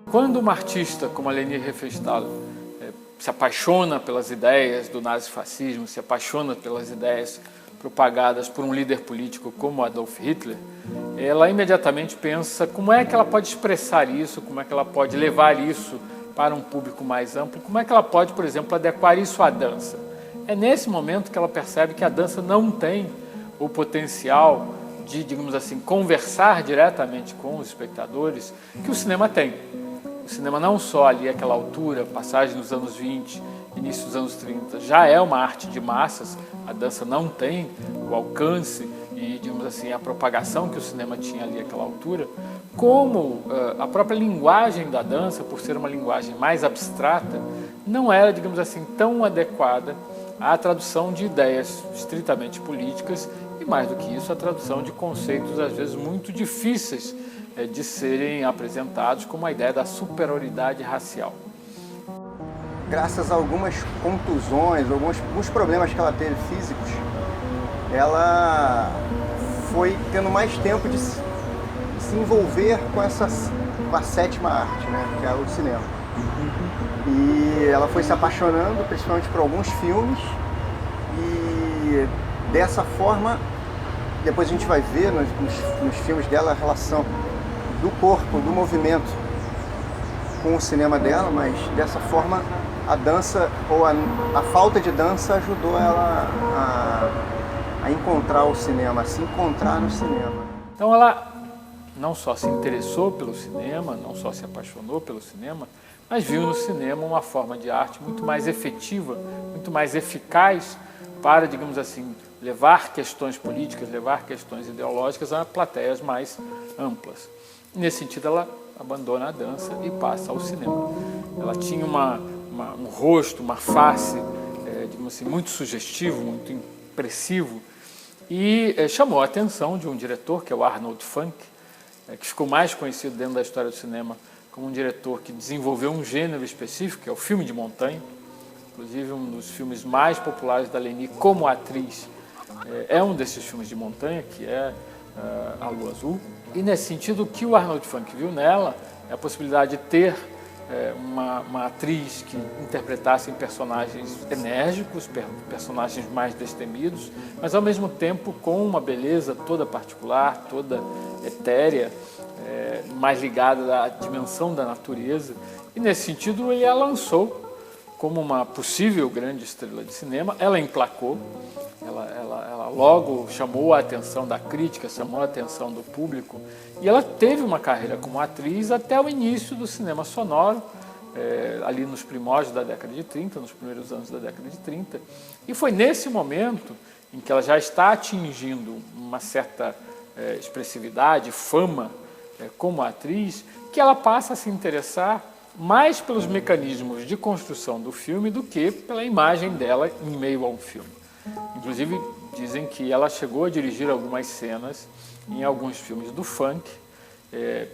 Quando uma artista como a Leni Riefenstahl se apaixona pelas ideias do nazifascismo, se apaixona pelas ideias propagadas por um líder político como Adolf Hitler, ela imediatamente pensa como é que ela pode expressar isso, como é que ela pode levar isso para um público mais amplo, como é que ela pode, por exemplo, adequar isso à dança. É nesse momento que ela percebe que a dança não tem o potencial de, digamos assim, conversar diretamente com os espectadores que o cinema tem. O cinema não só ali àquela altura, passagem dos anos 20, início dos anos 30, já é uma arte de massas, a dança não tem o alcance e, digamos assim, a propagação que o cinema tinha ali àquela altura, como a própria linguagem da dança, por ser uma linguagem mais abstrata, não era, digamos assim, tão adequada à tradução de ideias estritamente políticas e, mais do que isso, a tradução de conceitos, às vezes, muito difíceis de serem apresentados, como a ideia da superioridade racial. Graças a algumas contusões, alguns problemas que ela teve físicos, ela foi tendo mais tempo de se envolver com a sétima arte, né, que é o cinema. E ela foi se apaixonando, principalmente por alguns filmes, e dessa forma, depois a gente vai ver nos filmes dela a relação do corpo, do movimento com o cinema dela, mas dessa forma a dança, ou a falta de dança ajudou ela a encontrar o cinema, a se encontrar no cinema. Então ela não só se interessou pelo cinema, não só se apaixonou pelo cinema, mas viu no cinema uma forma de arte muito mais efetiva, muito mais eficaz para, digamos assim, levar questões políticas, levar questões ideológicas a plateias mais amplas. Nesse sentido, ela abandona a dança e passa ao cinema. Ela tinha um rosto, uma face, digamos assim, muito sugestivo, muito impressivo, e chamou a atenção de um diretor, que é o Arnold Fanck, que ficou mais conhecido dentro da história do cinema como um diretor que desenvolveu um gênero específico, que é o filme de montanha. Inclusive, um dos filmes mais populares da Leni como atriz é um desses filmes de montanha, que é A Lua Azul. E nesse sentido, o que o Arnold Fanck viu nela é a possibilidade de ter uma atriz que interpretasse personagens enérgicos, personagens mais destemidos, mas ao mesmo tempo com uma beleza toda particular, toda etérea, mais ligada à dimensão da natureza. E nesse sentido ele a lançou como uma possível grande estrela de cinema. Ela emplacou, ela logo chamou a atenção da crítica, chamou a atenção do público, e ela teve uma carreira como atriz até o início do cinema sonoro, ali nos primórdios da década de 30, nos primeiros anos da década de 30, e foi nesse momento em que ela já está atingindo uma certa expressividade, fama como atriz, que ela passa a se interessar mais pelos mecanismos de construção do filme do que pela imagem dela em meio a um filme. Inclusive, dizem que ela chegou a dirigir algumas cenas em alguns filmes do Fanck,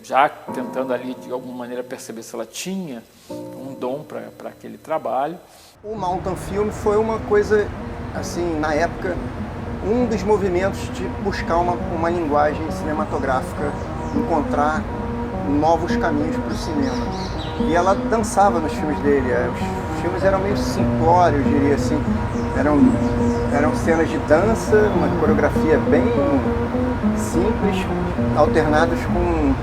já tentando ali, de alguma maneira, perceber se ela tinha um dom para aquele trabalho. O Mountain Film foi uma coisa, assim, na época, um dos movimentos de buscar uma linguagem cinematográfica, encontrar novos caminhos para o cinema. E ela dançava nos filmes dele. Os filmes eram meio simplórios, diria assim. Eram cenas de dança, uma coreografia bem simples, alternados com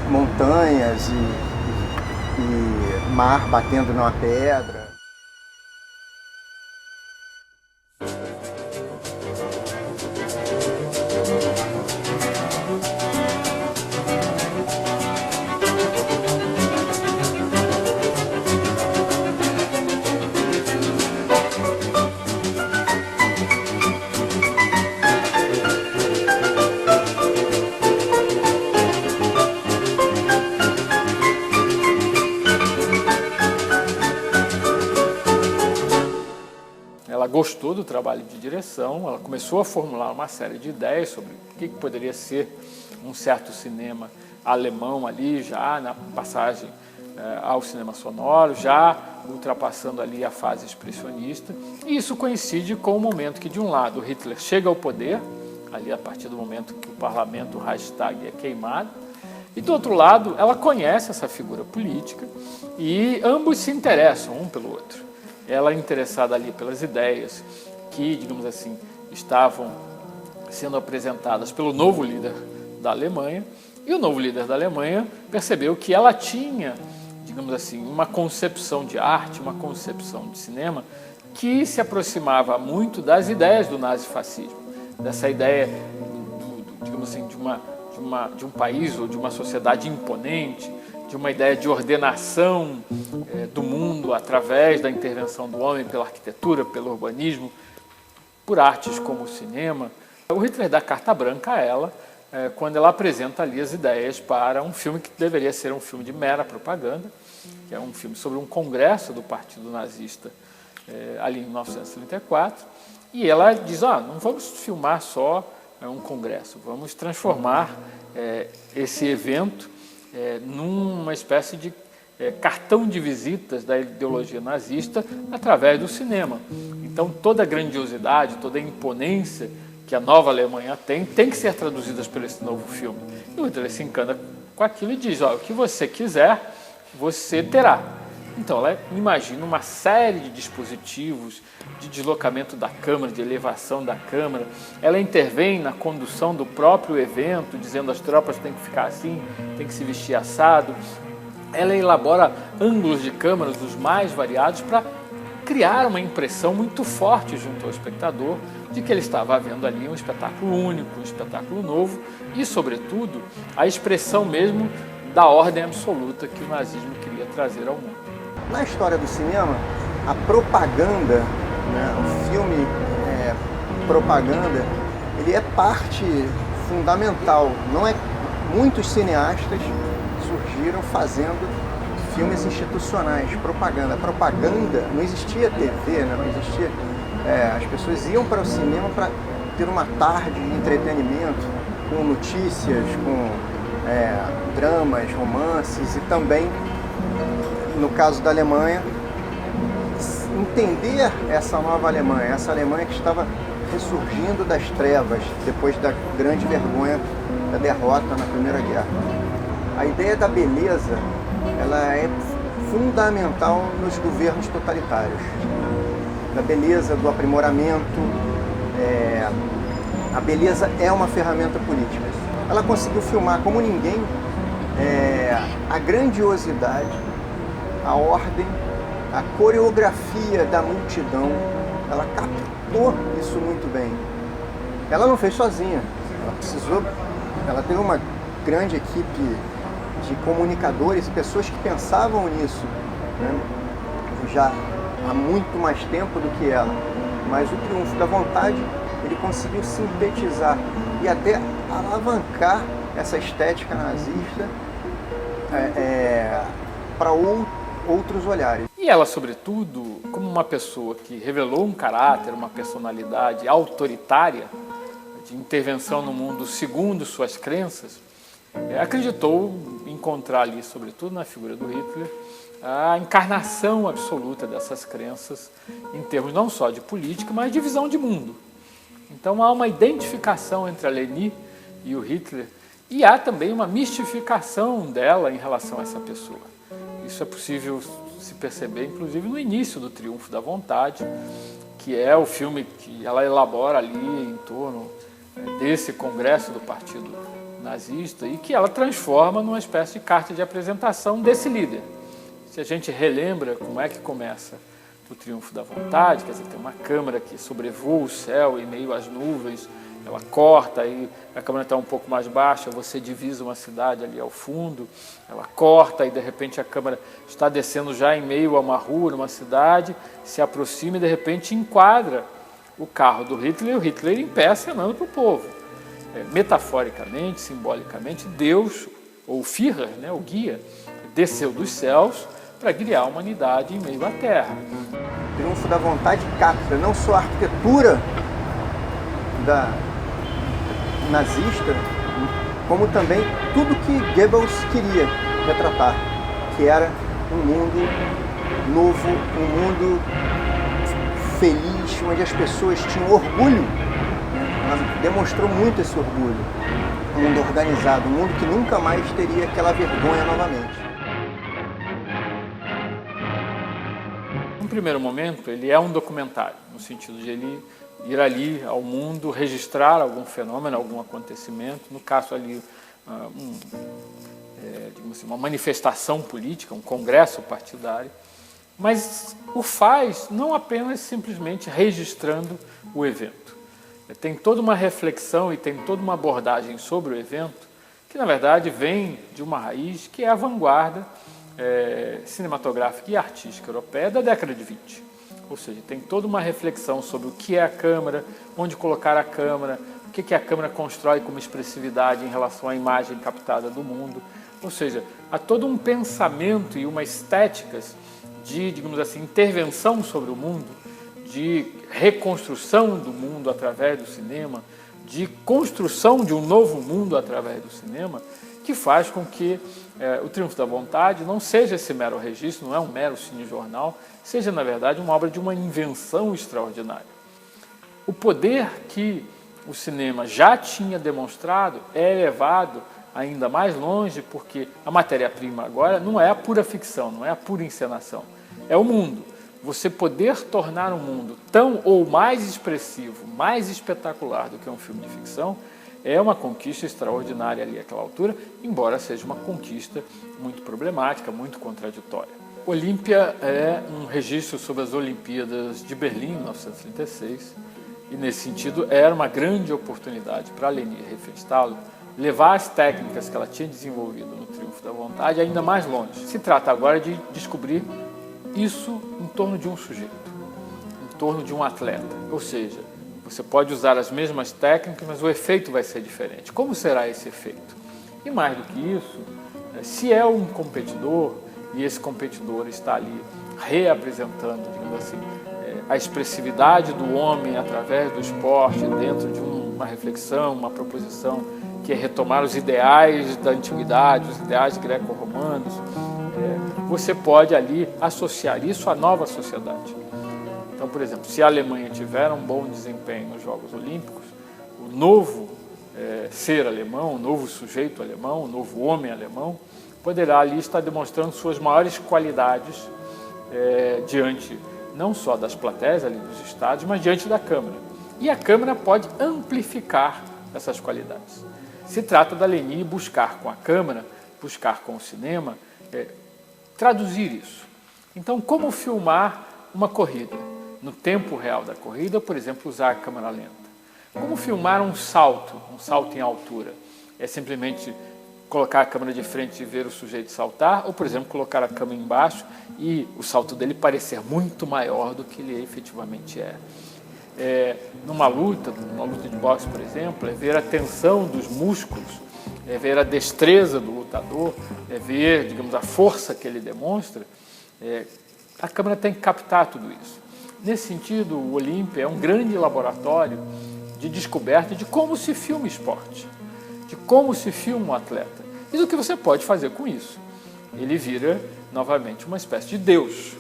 montanhas e mar batendo numa pedra. gostou do trabalho de direção, ela começou a formular uma série de ideias sobre o que poderia ser um certo cinema alemão ali, já na passagem ao cinema sonoro, já ultrapassando ali a fase expressionista. E isso coincide com o momento que, de um lado, Hitler chega ao poder, ali a partir do momento que o parlamento, o Reichstag, é queimado, e do outro lado, ela conhece essa figura política e ambos se interessam um pelo outro. Ela é interessada ali pelas ideias que, digamos assim, estavam sendo apresentadas pelo novo líder da Alemanha, e o novo líder da Alemanha percebeu que ela tinha, digamos assim, uma concepção de arte, uma concepção de cinema que se aproximava muito das ideias do nazifascismo, dessa ideia, digamos assim, de um país ou de uma sociedade imponente, de uma ideia de ordenação do mundo através da intervenção do homem pela arquitetura, pelo urbanismo, por artes como o cinema. O Hitler dá carta branca a ela quando ela apresenta ali as ideias para um filme que deveria ser um filme de mera propaganda, que é um filme sobre um congresso do Partido Nazista ali em 1934, e ela diz, não vamos filmar só um congresso, vamos transformar esse evento numa espécie de cartão de visitas da ideologia nazista através do cinema. Então toda a grandiosidade, toda a imponência que a nova Alemanha tem que ser traduzidas por esse novo filme. E o Hitler se encanta com aquilo e diz, o que você quiser, você terá. Então ela imagina uma série de dispositivos de deslocamento da Câmara, de elevação da Câmara. Ela intervém na condução do próprio evento, dizendo as tropas têm que ficar assim, têm que se vestir assado. Ela elabora ângulos de câmeras dos mais variados para criar uma impressão muito forte junto ao espectador de que ele estava vendo ali um espetáculo único, um espetáculo novo e, sobretudo, a expressão mesmo da ordem absoluta que o nazismo queria trazer ao mundo. Na história do cinema, a propaganda, o filme propaganda, ele é parte fundamental. Muitos cineastas surgiram fazendo filmes institucionais, propaganda. A propaganda, não existia TV, não existia. As pessoas iam para o cinema para ter uma tarde de entretenimento, com notícias, com dramas, romances e também, no caso da Alemanha, entender essa nova Alemanha, essa Alemanha que estava ressurgindo das trevas depois da grande vergonha da derrota na Primeira Guerra. A ideia da beleza, ela é fundamental nos governos totalitários. Da beleza, do aprimoramento, a beleza é uma ferramenta política. Ela conseguiu filmar como ninguém a grandiosidade, a ordem, a coreografia da multidão. Ela captou isso muito bem. Ela não fez sozinha, ela teve uma grande equipe de comunicadores, pessoas que pensavam nisso, já há muito mais tempo do que ela. Mas o Triunfo da Vontade, ele conseguiu sintetizar e até alavancar essa estética nazista para outros olhares. E ela, sobretudo, como uma pessoa que revelou um caráter, uma personalidade autoritária, de intervenção no mundo segundo suas crenças, acreditou encontrar ali, sobretudo na figura do Hitler, a encarnação absoluta dessas crenças em termos não só de política, mas de visão de mundo. Então há uma identificação entre a Leni e o Hitler e há também uma mistificação dela em relação a essa pessoa. Isso é possível se perceber, inclusive, no início do Triunfo da Vontade, que é o filme que ela elabora ali em torno desse congresso do Partido Nazista e que ela transforma numa espécie de carta de apresentação desse líder. Se a gente relembra como é que começa o Triunfo da Vontade, quer dizer, tem uma câmera que sobrevoa o céu em meio às nuvens, ela corta, aí a câmera está um pouco mais baixa, você divisa uma cidade ali ao fundo, ela corta e de repente a câmera está descendo já em meio a uma rua, numa cidade, se aproxima e de repente enquadra o carro do Hitler e o Hitler em pé acenando para o povo. Metaforicamente, simbolicamente, Deus, ou Führer, o guia, desceu dos céus para guiar a humanidade em meio à terra. Triunfo da Vontade capta não só a arquitetura nazista, como também tudo que Goebbels queria retratar, que era um mundo novo, um mundo feliz, onde as pessoas tinham orgulho. Ela demonstrou muito esse orgulho. Um mundo organizado, um mundo que nunca mais teria aquela vergonha novamente. No primeiro momento, ele é um documentário, no sentido de ele ir ali ao mundo, registrar algum fenômeno, algum acontecimento, no caso ali, digamos assim, uma manifestação política, um congresso partidário, mas o faz não apenas simplesmente registrando o evento. Tem toda uma reflexão e tem toda uma abordagem sobre o evento que, na verdade, vem de uma raiz que é a vanguarda cinematográfica e artística europeia da década de 20. Ou seja, tem toda uma reflexão sobre o que é a câmera, onde colocar a câmera, o que a câmera constrói como expressividade em relação à imagem captada do mundo. Ou seja, há todo um pensamento e uma estética de, digamos assim, intervenção sobre o mundo, de reconstrução do mundo através do cinema, de construção de um novo mundo através do cinema, que faz com que o Triunfo da Vontade não seja esse mero registro, não é um mero cinejornal, seja, na verdade, uma obra de uma invenção extraordinária. O poder que o cinema já tinha demonstrado é elevado ainda mais longe, porque a matéria-prima agora não é a pura ficção, não é a pura encenação, é o mundo. Você poder tornar um mundo tão ou mais expressivo, mais espetacular do que um filme de ficção, é uma conquista extraordinária ali àquela altura, embora seja uma conquista muito problemática, muito contraditória. Olímpia é um registro sobre as Olimpíadas de Berlim, em 1936, e nesse sentido era uma grande oportunidade para a Leni Riefenstahl levar as técnicas que ela tinha desenvolvido no Triunfo da Vontade ainda mais longe. Se trata agora de descobrir isso em torno de um sujeito, em torno de um atleta, ou seja, você pode usar as mesmas técnicas, mas o efeito vai ser diferente. Como será esse efeito? E mais do que isso, se é um competidor e esse competidor está ali reapresentando, digamos assim, a expressividade do homem através do esporte, dentro de uma reflexão, uma proposição que é retomar os ideais da antiguidade, os ideais greco-romanos, você pode ali associar isso à nova sociedade. Então, por exemplo, se a Alemanha tiver um bom desempenho nos Jogos Olímpicos, o novo ser alemão, o novo sujeito alemão, o novo homem alemão, poderá ali estar demonstrando suas maiores qualidades diante não só das plateias ali dos estádios, mas diante da Câmara. E a Câmara pode amplificar essas qualidades. Se trata da Leni buscar com a Câmara, buscar com o cinema, traduzir isso. Então, como filmar uma corrida? No tempo real da corrida, por exemplo, usar a câmera lenta. Como filmar um salto em altura? É simplesmente colocar a câmera de frente e ver o sujeito saltar, ou, por exemplo, colocar a câmera embaixo e o salto dele parecer muito maior do que ele efetivamente é. Numa luta de boxe, por exemplo, é ver a tensão dos músculos, é ver a destreza do lutador, é ver, digamos, a força que ele demonstra. A câmera tem que captar tudo isso. Nesse sentido, o Olímpia é um grande laboratório de descoberta de como se filma esporte, de como se filma um atleta e do que você pode fazer com isso. Ele vira, novamente, uma espécie de Deus.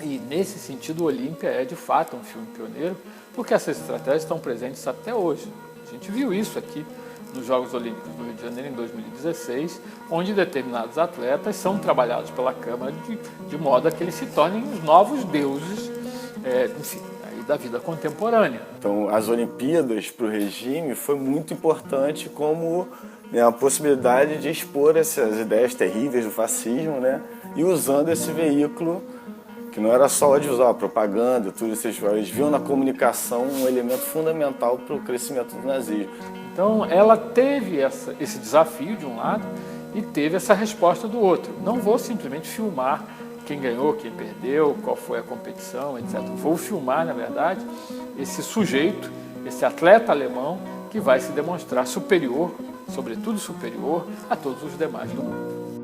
E, nesse sentido, o Olímpia é, de fato, um filme pioneiro, porque essas estratégias estão presentes até hoje. A gente viu isso aqui nos Jogos Olímpicos do Rio de Janeiro, em 2016, onde determinados atletas são trabalhados pela Câmara de modo a que eles se tornem os novos deuses, enfim, aí da vida contemporânea. Então, as Olimpíadas para o regime foi muito importante como a possibilidade de expor essas ideias terríveis do fascismo, né? E usando esse veículo, que não era só audiovisual, a propaganda, tudo isso, eles viam na comunicação um elemento fundamental para o crescimento do nazismo. Então, ela teve esse desafio de um lado e teve essa resposta do outro. Não vou simplesmente filmar quem ganhou, quem perdeu, qual foi a competição, etc. Vou filmar, na verdade, esse sujeito, esse atleta alemão que vai se demonstrar superior, sobretudo superior, a todos os demais do mundo.